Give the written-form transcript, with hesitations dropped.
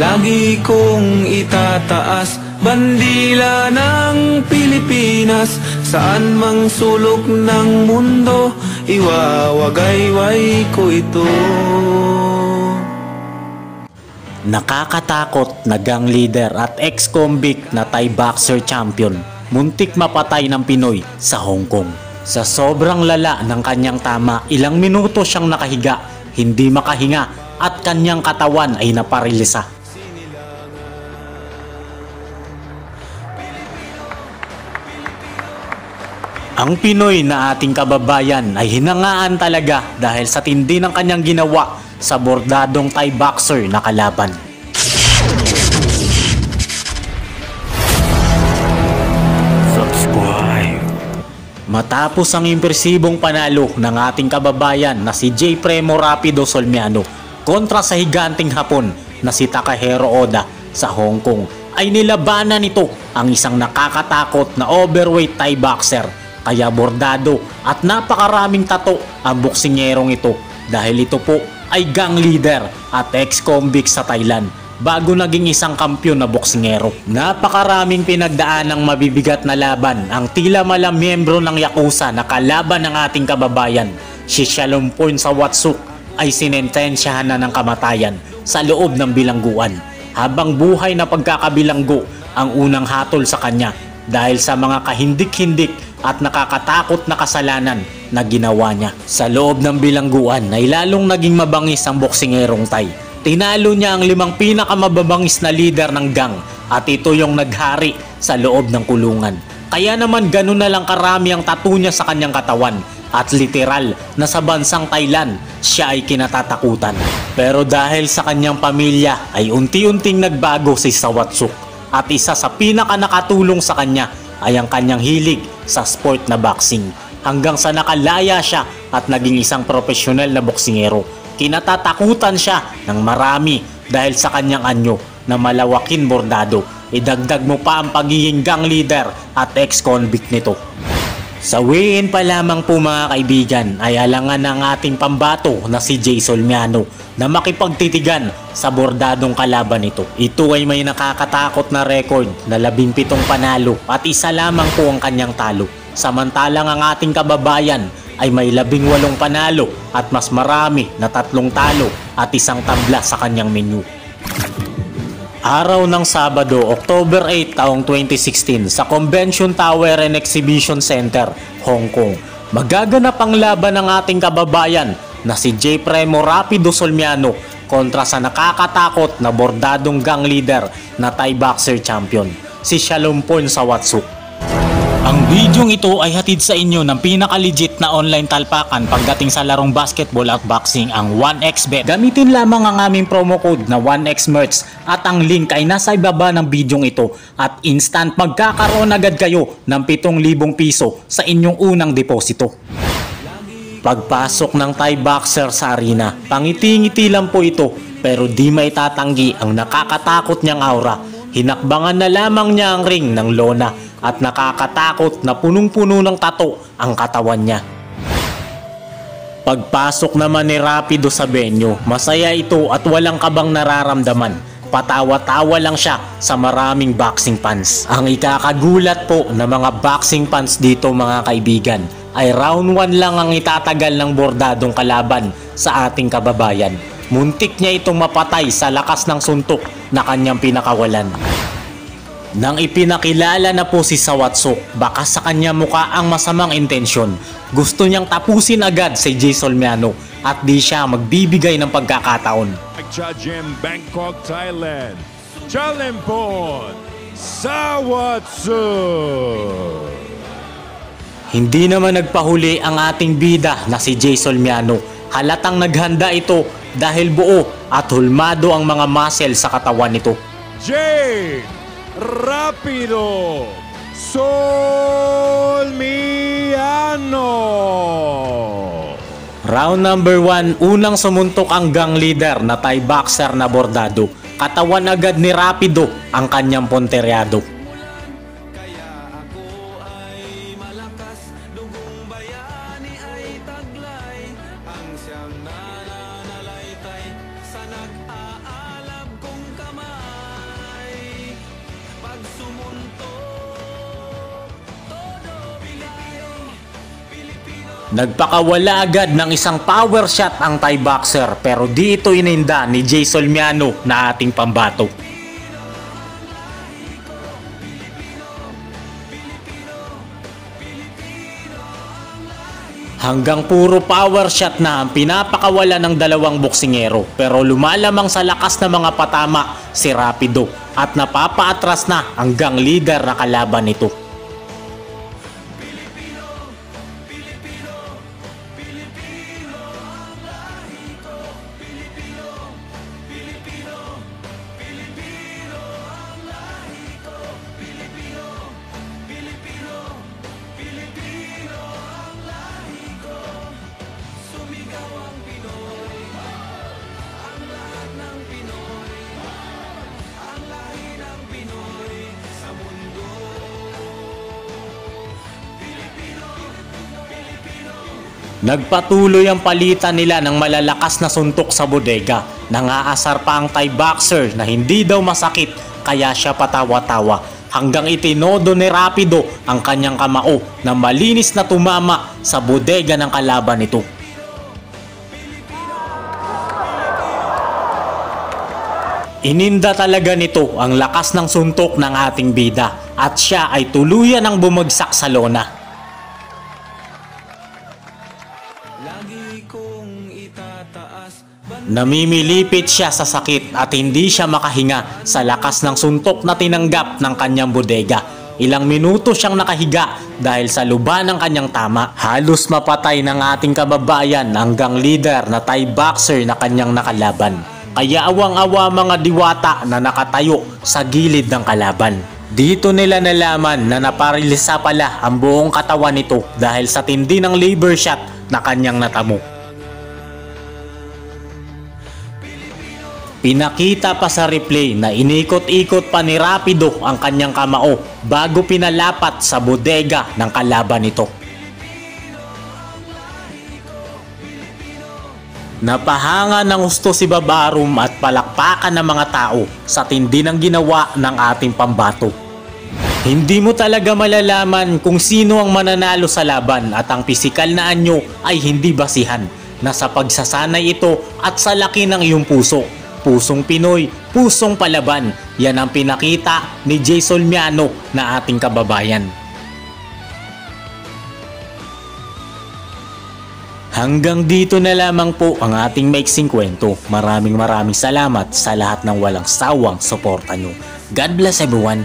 Lagi kong itataas bandila ng Pilipinas, saan mang sulok ng mundo, iwawagayway ko ito. Nakakatakot na gang leader at ex-convict na Thai boxer champion, muntik mapatay ng Pinoy sa Hong Kong. Sa sobrang lala ng kanyang tama, ilang minuto siyang nakahiga, hindi makahinga at kanyang katawan ay naparilisa. Ang Pinoy na ating kababayan ay hinangaan talaga dahil sa tindi ng kanyang ginawa sa bordadong Thai boxer na kalaban. Subscribe. Matapos ang impresibong panalo ng ating kababayan na si J. Premo Rapido Solmiano kontra sa higanting Hapon na si Takahiro Oda sa Hong Kong, ay nilabanan nito ang isang nakakatakot na overweight Thai boxer. Kaya bordado at napakaraming tato ang boksingerong ito dahil ito po ay gang leader at ex-convict sa Thailand bago naging isang kampyon na boksingero. Napakaraming pinagdaanang mabibigat na laban ang tila malang miyembro ng Yakuza na kalaban ng ating kababayan. Si Shalumpon sa Watsuk ay sinentensyahan na ng kamatayan sa loob ng bilangguan, habang buhay na pagkakabilanggo ang unang hatol sa kanya dahil sa mga kahindik-hindik at nakakatakot na kasalanan na ginawa niya. Sa loob ng bilangguan ay lalong naging mabangis ang boksingerong Thai. Tinalo niya ang 5 pinakamababangis na leader ng gang at ito yung naghari sa loob ng kulungan. Kaya naman ganun na lang karami ang tattoo niya sa kanyang katawan at literal na sa bansang Thailand siya ay kinatatakutan. Pero dahil sa kanyang pamilya ay unti-unting nagbago si Sawatsuk at isa sa pinaka nakatulong sa kanya ay ang kanyang hilig sa sport na boxing, hanggang sa nakalaya siya at naging isang profesional na boksingero. Kinatatakutan siya ng marami dahil sa kanyang anyo na malawakin bordado. Idagdag mo pa ang pagiging gang leader at ex-convict nito. Sa weigh-in pa lamang po mga kaibigan ay alangan ng ating pambato na si J. Solmiano na makipagtitigan sa bordadong kalaban nito. Ito ay may nakakatakot na record na 17 panalo at isa lamang po ang kanyang talo. Samantalang ang ating kababayan ay may 18 panalo at mas marami na 3 talo at 1 tabla sa kanyang menu. Araw ng Sabado, October 8 taong 2016 sa Convention Tower and Exhibition Center, Hong Kong, magaganap ang laban ng ating kababayan na si J. Premo Rapido Solmiano kontra sa nakakatakot na bordadong gang leader na Thai boxer champion, si Shalumpon sa Watsuk. Ang bidyong ito ay hatid sa inyo ng pinaka-legit na online talpakan pagdating sa larong basketball at boxing, ang 1xBet. Gamitin lamang ang aming promo code na 1xmerch at ang link ay nasa ibaba ng bidyong ito at instant magkakaroon agad kayo ng 7,000 piso sa inyong unang deposito. Pagpasok ng Thai boxer sa arena, pangiti-ngiti lang po ito pero di may tatanggi ang nakakatakot niyang aura. Hinakbangan na lamang niya ang ring ng lona at nakakatakot na punong-puno ng tato ang katawan niya. Pagpasok naman ni Rapido sa venue, masaya ito at walang kabang nararamdaman. Patawa-tawa lang siya sa maraming boxing fans. Ang ikakagulat po ng mga boxing fans dito mga kaibigan ay round 1 lang ang itatagal ng bordadong kalaban sa ating kababayan. Muntik niya itong mapatay sa lakas ng suntok na kanyang pinakawalan. Nang ipinakilala na po si Sawatsuk, baka sa kanya mukha ang masamang intensyon. Gusto niyang tapusin agad si J. Solmiano at di siya magbibigay ng pagkakataon. Gym Bangkok, Thailand, Shalumpon Sawatsuk. Hindi naman nagpahuli ang ating bida na si J. Solmiano. Halatang naghanda ito dahil buo at hulmado ang mga muscle sa katawan nito. J. Rapido Solmiano. Round number 1, unang sumuntok ang gang leader na Thai boxer na bordado. Katawan agad ni Rapido ang kanyang ponteryado. Nagpakawala agad ng isang power shot ang Thai boxer pero di ito ininda ni Jay Solmiano na ating pambato. Hanggang puro power shot na ang pinapakawala ng dalawang boksingero pero lumalamang sa lakas na mga patama si Rapido at napapaatras na hanggang leader na kalaban nito. Nagpatuloy ang palitan nila ng malalakas na suntok sa bodega. Nangaasar pa ang Thai boxer na hindi daw masakit kaya siya patawa-tawa hanggang itinodo ni Rapido ang kanyang kamao na malinis na tumama sa bodega ng kalaban nito. Ininda talaga nito ang lakas ng suntok ng ating bida at siya ay tuluyan ang bumagsak sa lona. Namimilipit siya sa sakit at hindi siya makahinga sa lakas ng suntok na tinanggap ng kanyang bodega. Ilang minuto siyang nakahiga dahil sa luba ng kanyang tama. Halos mapatay ng ating kababayan hanggang leader na Thai boxer na kanyang nakalaban. Kaya awang-awa mga diwata na nakatayo sa gilid ng kalaban. Dito nila nalaman na naparilisa pala ang buong katawan nito dahil sa tindi ng liver shot na kanyang natamo. Pinakita pa sa replay na inikot-ikot pa ni Rapido ang kanyang kamao bago pinalapat sa bodega ng kalaban nito. Napahanga ng husto si Babarum at palakpakan ng mga tao sa tindi ng ginawa ng ating pambato. Hindi mo talaga malalaman kung sino ang mananalo sa laban at ang pisikal na anyo ay hindi basihan na sa pagsasanay ito at sa laki ng iyong puso. Pusong Pinoy, pusong palaban. Yan ang pinakita ni Jay Solmiano na ating kababayan. Hanggang dito na lamang po ang ating maiksing kwento. Maraming salamat sa lahat ng walang sawang suporta nyo. God bless everyone.